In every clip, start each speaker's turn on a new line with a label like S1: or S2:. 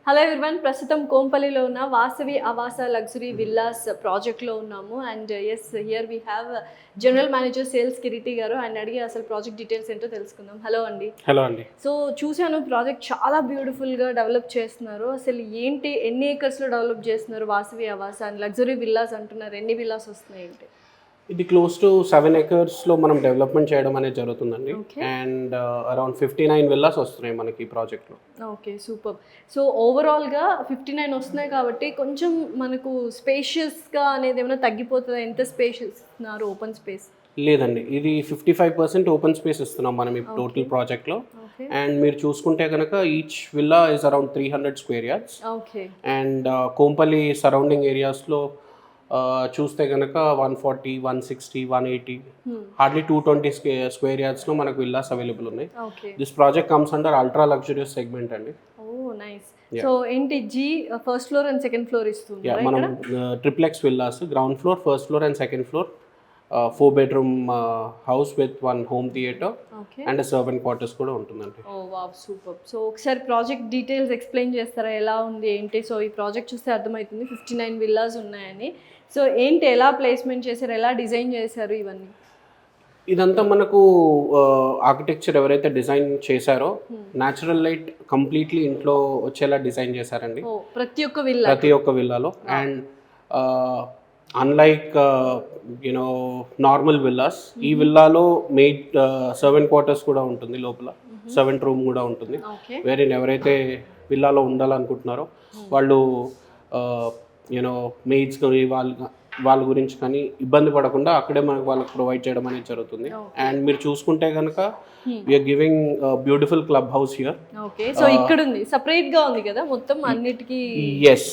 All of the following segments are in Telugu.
S1: హలో ఎవ్రీవన్, ప్రస్తుతం కోంపల్లిలో ఉన్న వాసవి ఆవాస లగ్జరీ విల్లాస్ ప్రాజెక్ట్లో ఉన్నాము. And yes, here we have general manager sales Kireeti గారు. ఆయన అడిగి అసలు ప్రాజెక్ట్ డీటెయిల్స్ ఏంటో తెలుసుకుందాం. హలో అండి.
S2: హలో అండి.
S1: సో చూశాను, ప్రాజెక్ట్ చాలా బ్యూటిఫుల్గా డెవలప్ చేస్తున్నారు. అసలు ఏంటి, ఎన్ని ఏకర్స్లో డెవలప్ చేస్తున్నారు వాసవి ఆవాస అండ్ లగ్జరీ విల్లాస్ అంటున్నారు, ఎన్ని విల్లాస్ వస్తున్నాయి ఏంటి?
S2: ఇది క్లోజ్ టు 7 acres మనం డెవలప్మెంట్ చేయడం అనేది జరుగుతుందండి.
S1: Okay.
S2: అండ్ అరౌండ్ 59 విల్లాస్ వస్తున్నాయి మనకి ఈ ప్రాజెక్ట్లో.
S1: Okay, super. సో ఓవరాల్గా 59 వస్తున్నాయి కాబట్టి కొంచెం మనకు స్పేషియస్గా అనేది ఏమైనా తగ్గిపోతుందా? ఎంత స్పేషియస్ ఇస్తున్నారు ఓపెన్ స్పేస్?
S2: లేదండి, ఇది 55% ఓపెన్ స్పేస్ ఇస్తున్నాం మనం ఈ టోటల్ ప్రాజెక్ట్లో.
S1: ఓకే
S2: అండ్ మీరు చూసుకుంటే కనుక each villa is around 300 square yards.
S1: Okay
S2: and Kompally surrounding ఏరియాస్లో చూస్తే కనుక 140, 160, 180 హార్డ్లీ 220 square yardsలో మనకు విల్లాస్ అవైలబుల్ ఉన్నాయి.
S1: Okay.
S2: This project comes under ultra luxurious segment అండి.
S1: Oh nice. సో ఏంటి, G first floor and second floor ఇస్తుంది
S2: మనం triplex villas, ground floor, first floor and second floor, 4 bedroom house with 1 home theater
S1: okay.
S2: And servant quarters కూడా ఉంటుందండి.
S1: Oh wow, super. సో ఒకసారి ప్రాజెక్ట్ డీటెయిల్స్ ఎక్స్ప్లెయిన్ చేస్తారా, ఎలా ఉంది ఏంటి? సో ఈ ప్రాజెక్ట్ చూస్తే అర్థమవుతుంది 59 విల్లాస్ ఉన్నాయని. సో ఏంటి, ఎలా ప్లేస్మెంట్ చేశారు, ఎలా డిజైన్ చేశారు ఇవన్నీ?
S2: ఇదంతా మనకు ఆర్కిటెక్చర్ ఎవరైతే డిజైన్ చేశారో న్యాచురల్ లైట్ కంప్లీట్లీ ఇంట్లో వచ్చేలా డిజైన్ చేశారండి
S1: ఓ, ప్రతి ఒక్క విల్లాలో.
S2: And unlike you know normal villas, ఈ విల్లాలో మెయిడ్ సర్వెంట్ క్వార్టర్స్ కూడా ఉంటుంది, లోపల సర్వెంట్ రూమ్ కూడా ఉంటుంది.
S1: ఓకే.
S2: వేరే ఎవరైతే విల్లాలో ఉండాలనుకుంటున్నారో వాళ్ళు యూనో మెయిడ్స్ కానీ వాళ్ళ గురించి కానీ ఇబ్బంది పడకుండా అక్కడే మనకు వాళ్ళకి ప్రొవైడ్ చేయడం అనేది జరుగుతుంది. అండ్ మీరు చూసుకుంటే కనుక we're giving beautiful club house here.
S1: Okay. So ఇక్కడ ఉంది, సెపరేట్ గా ఉంది కదా మొత్తం అన్నిటికీ?
S2: ఎస్,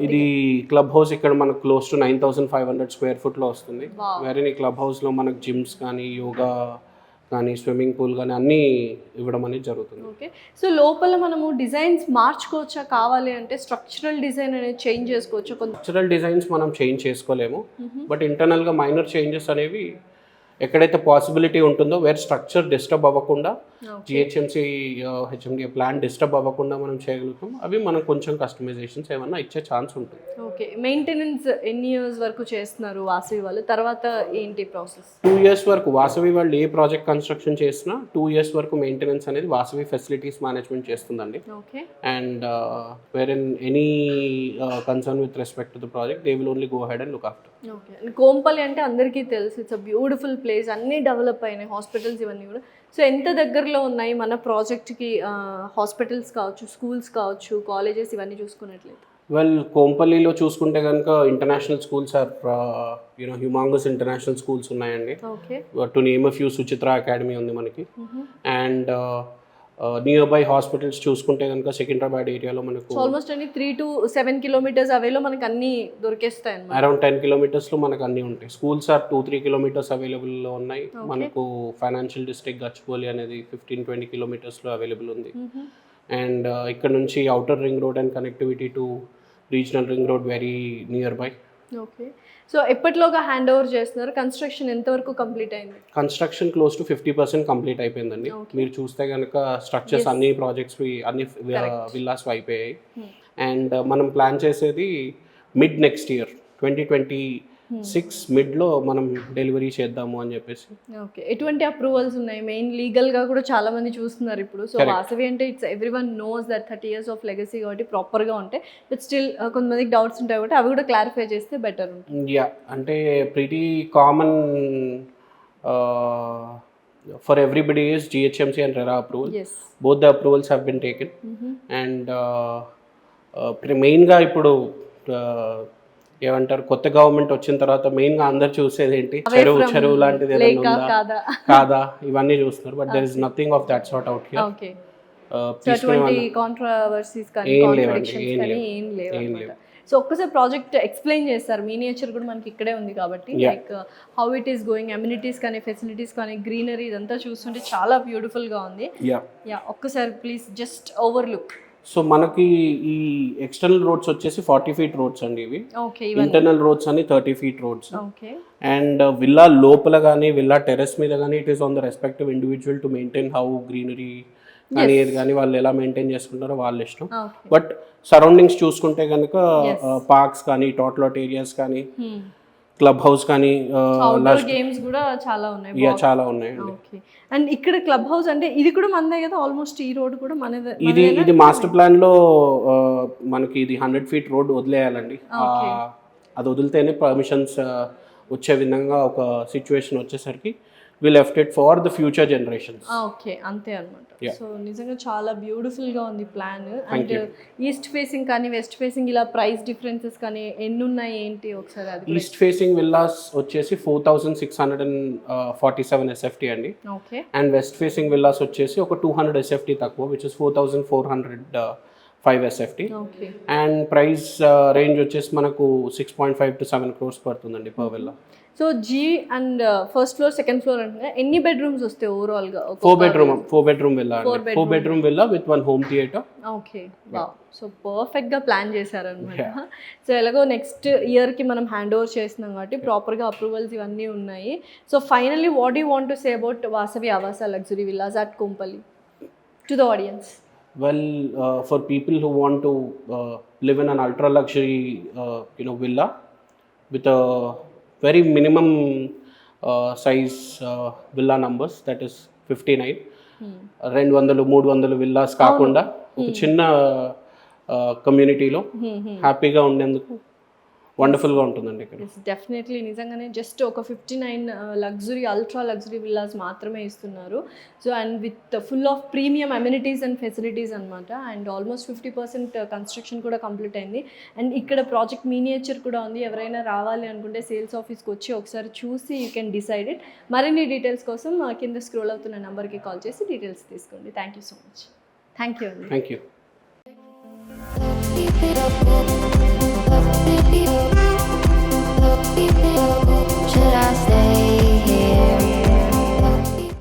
S2: ఇది క్లబ్ హౌస్ ఇక్కడ మనకు క్లోజ్ టు 9,500 square foot లో వస్తుంది. వేరే ఈ క్లబ్ హౌస్ లో మనకు జిమ్స్ కానీ, యోగా కానీ, స్విమ్మింగ్ పూల్ కానీ అన్నీ ఇవ్వడం అనేది జరుగుతుంది.
S1: ఓకే. సో లోపల మనము డిజైన్స్ మార్చుకోవచ్చా? కావాలి అంటే స్ట్రక్చరల్ డిజైన్ అనేది చేంజ్ చేసుకోవచ్చా?
S2: స్ట్రక్చరల్ డిజైన్స్ మనం చేంజ్ చేసుకోలేము, బట్ ఇంటర్నల్గా మైనర్ చేంజెస్ అనేవి ఎక్కడైతే పాసిబిలిటీ ఉంటుందో, వేర్ స్ట్రక్చర్ డిస్టర్బ్ అవ్వకుండా, జిహెచ్ఎంసీ హెచ్ఎండిఏ ప్లాన్ డిస్టర్బ్ అవ్వకుండా మనం చేయగలుగుతాం. అవి మనం కొంచెం కస్టమైజేషన్స్ ఏమన్నా ఇచ్చే ఛాన్స్ ఉంటుంది.
S1: ఓకే. మెయింటెనెన్స్ ఎన్ని ఇయర్స్ వరకు చేస్తున్నారు వాసవి వాళ్ళు? తర్వాత ఏంటి ప్రాసెస్?
S2: 2 years వరకు వాసవి వాళ్ళు ఏ ప్రాజెక్ట్ కన్స్ట్రక్షన్ చేసినా 2 years వరకు మెయింటెనెన్స్ అనేది వాసవి ఫెసిలిటీస్ మేనేజ్మెంట్ చేస్తుందండి.
S1: Okay.
S2: And where in any concern with respect to the project they will only go head and look after.
S1: Okay. Kompally అంటే అందరికీ తెలుసు, ఇట్స్ అ బ్యూటిఫుల్ ప్లేస్, అన్నీ డెవలప్ అయినాయి, హాస్పిటల్స్ ఇవన్నీ కూడా. సో ఎంత దగ్గరలో ఉన్నాయి మన ప్రాజెక్ట్కి హాస్పిటల్స్ కావచ్చు, స్కూల్స్ కావచ్చు, కాలేజెస్ ఇవన్నీ చూసుకున్నట్లయితే?
S2: వెల్, కోంపల్లిలో చూసుకుంటే కనుక international schools are you know humongous international schools ఉన్నాయండి.
S1: Okay.
S2: To name a few, Suchitra academy ఉంది మనకి. అండ్ నియర్ బై హాస్పిటల్స్ చూసుకుంటే కనుక సికింద్రాబాద్ ఏరియాలో మనకు
S1: ఆల్మోస్ట్ అన్ని 3 to 7 kilometers అవేలో మనకు అన్ని దొరికేస్తాయి అన్నమాట.
S2: అరౌండ్ 10 kilometersలో మనకు అన్నీ ఉంటాయి. స్కూల్స్ ఆర్ 2-3 kilometers అవైలబుల్లో ఉన్నాయి. మనకు ఫైనాన్షియల్ డిస్ట్రిక్ట్ గచ్చిబౌలి అనేది 15-20 kilometersలో అవైలబుల్ ఉంది. అండ్ ఇక్కడ నుంచి outer ring road and connectivity to regional ring road very near by.
S1: Okay. So ఎప్పటిలోగా హ్యాండ్ ఓవర్ చేస్తున్నారు? కన్స్ట్రక్షన్ ఎంతవరకు కంప్లీట్ అయింది?
S2: కన్స్ట్రక్షన్ క్లోజ్ టు 50% కంప్లీట్ అయిపోయిందండి. మీరు చూస్తే కనుక స్ట్రక్చర్స్ అన్ని ప్రాజెక్ట్స్ అన్ని విల్లాస్ అయిపోయాయి. అండ్ మనం ప్లాన్ చేసేది మిడ్ నెక్స్ట్ ఇయర్ 2026 మిడ్లో మనం డెలివరీ చేద్దాము అని చెప్పేసి.
S1: ఓకే. ఎటువంటి అప్రూవల్స్ ఉన్నాయి? మెయిన్ లీగల్గా కూడా చాలా మంది చూస్తున్నారు ఇప్పుడు. సో వాసవి అంటే it's everyone knows that 30 years of legacy కాబట్టి ప్రాపర్గా ఉంటాయి. బట్ స్టిల్ కొంతమందికి డౌట్స్ ఉంటాయి కాబట్టి అవి కూడా క్లారిఫై చేస్తే బెటర్ ఉంటుంది.
S2: యా, అంటే pretty common for everybody is GHMC and RERA approval. Both the approvals have been taken. And మెయిన్గా ఇప్పుడు ఏమంటారు, కొత్త గవర్నమెంట్ వచ్చిన తర్వాత మెయిన్గా అందరు చూసేది ఏంటి, చెరువు లాంటిది ఏదైనా ఉందా కాదా ఇవన్నీ చూస్తున్నారు. But there is nothing of that sort out here.
S1: ఏం లేవు. సో ఒక్కసారి ప్రాజెక్ట్ ఎక్స్ప్లెయిన్ చేస్తారు. మినియేచర్ కూడా మనకి ఇక్కడే ఉంది కాబట్టి, like how it is going, amenities కానీ, ఫెసిలిటీస్ కానీ, గ్రీనరీ ఇదంతా చూస్తుంటే చాలా బ్యూటిఫుల్గా ఉంది. యా, ఒక్కసారి please just over look.
S2: So మనకి ఈ ఎక్స్టర్నల్ రోడ్స్ వచ్చేసి 40 feet రోడ్స్ అండి ఇవి. ఇంటర్నల్ రోడ్స్ అని 30 feet రోడ్స్. అండ్ విల్లా లోపల కానీ, విల్లా టెరెస్ మీద కానీ, it is on the respective individual to maintain how greenery కానీ ఏది కానీ వాళ్ళు ఎలా మెయింటైన్ చేసుకుంటారో వాళ్ళ ఇష్టం.
S1: ఓకే.
S2: బట్ సరౌండింగ్స్ చూసుకుంటే కనుక పార్క్స్ కానీ, టాట్లాట్ ఏరియాస్ కానీ, క్లబ్ హౌస్ కానీ,
S1: అవుట్డోర్ గేమ్స్ కూడా చాలా ఉన్నాయి.
S2: చాలా ఉన్నాయండి.
S1: ఓకే. అండ్ ఇక్కడ క్లబ్ హౌస్ అంటే ఇది కూడా మనదే కదా, ఆల్మోస్ట్ ఈ రోడ్ కూడా మనదే.
S2: ఇది మాస్టర్ ప్లాన్ లో మనకి ఇది 100 feet రోడ్ వదిలేయాలండి. అది వదిలితేనే పర్మిషన్స్ వచ్చే విధంగా ఒక సిచ్యువేషన్ వచ్చేసరికి we left it for the future generations.
S1: Okay, అంతే అనమాట. సో నిజంగా చాలా బ్యూటిఫుల్ గా ఉంది ప్లాన్. అండ్ ఈస్ట్ ఫేసింగ్ కానీ వెస్ట్ ఫేసింగ్ ఇలా ప్రైస్ డిఫరెన్సెస్ కానీ ఎన్ని ఉన్నాయి ఏంటి ఒకసారి అది.
S2: ఈస్ట్ ఫేసింగ్ విల్లాస్ వచ్చేసి 4647 SFT అండి.
S1: Okay.
S2: And west facing villas వచ్చేసి ఒక 200 SFT తక్కువ, which is 4405 SFT.
S1: Okay.
S2: And price range వచ్చేసి మనకు 6.5 to 7 crores పడుతుందండి per villa.
S1: So G and first floor second floor అంటే ఎన్ని బెడ్రూమ్స్ వస్తాయి ఓవరాల్ గా?
S2: 4 bedroom విల్లా అండి. 4 bedroom villa with 1 home theater.
S1: Okay. Wow. So perfect గా ప్లాన్ చేశారనమాట. సో ఎలాగో నెక్స్ట్ ఇయర్ కి మనం హ్యాండ్ ఓవర్ చేస్తున్నాం కాబట్టి ప్రాపర్ గా అప్రూవల్స్ ఇవన్నీ ఉన్నాయి. So finally what you want to say about Vasavi Avasa luxury villas at Kompally to the audience?
S2: Well, for people who want to live in an ultra luxury villa with a very minimum size villa numbers, that is 59, 200-300 villas కాకుండా ఒక చిన్న కమ్యూనిటీలో హ్యాపీగా ఉండేందుకు వండర్ఫుల్గా ఉంటుందండి ఇక్కడ.
S1: డెఫినెట్లీ నిజంగానే జస్ట్ ఒక 59 లగ్జరీ అల్ట్రా లగ్జరీ విల్లాస్ మాత్రమే ఇస్తున్నారు. So and with full of premium amenities and facilities అనమాట. అండ్ ఆల్మోస్ట్ 50% కన్స్ట్రక్షన్ కూడా కంప్లీట్ అయింది. అండ్ ఇక్కడ ప్రాజెక్ట్ మినియేచర్ కూడా ఉంది. ఎవరైనా రావాలి అనుకుంటే సేల్స్ ఆఫీస్కి వచ్చి ఒకసారి చూసి యూ కెన్ డిసైడ్ ఇట్. మరిన్ని డీటెయిల్స్ కోసం కింద స్క్రోల్ అవుతున్న నెంబర్కి కాల్ చేసి డీటెయిల్స్ తీసుకోండి. Thank you so much. Thank you అండి.
S2: Thank you.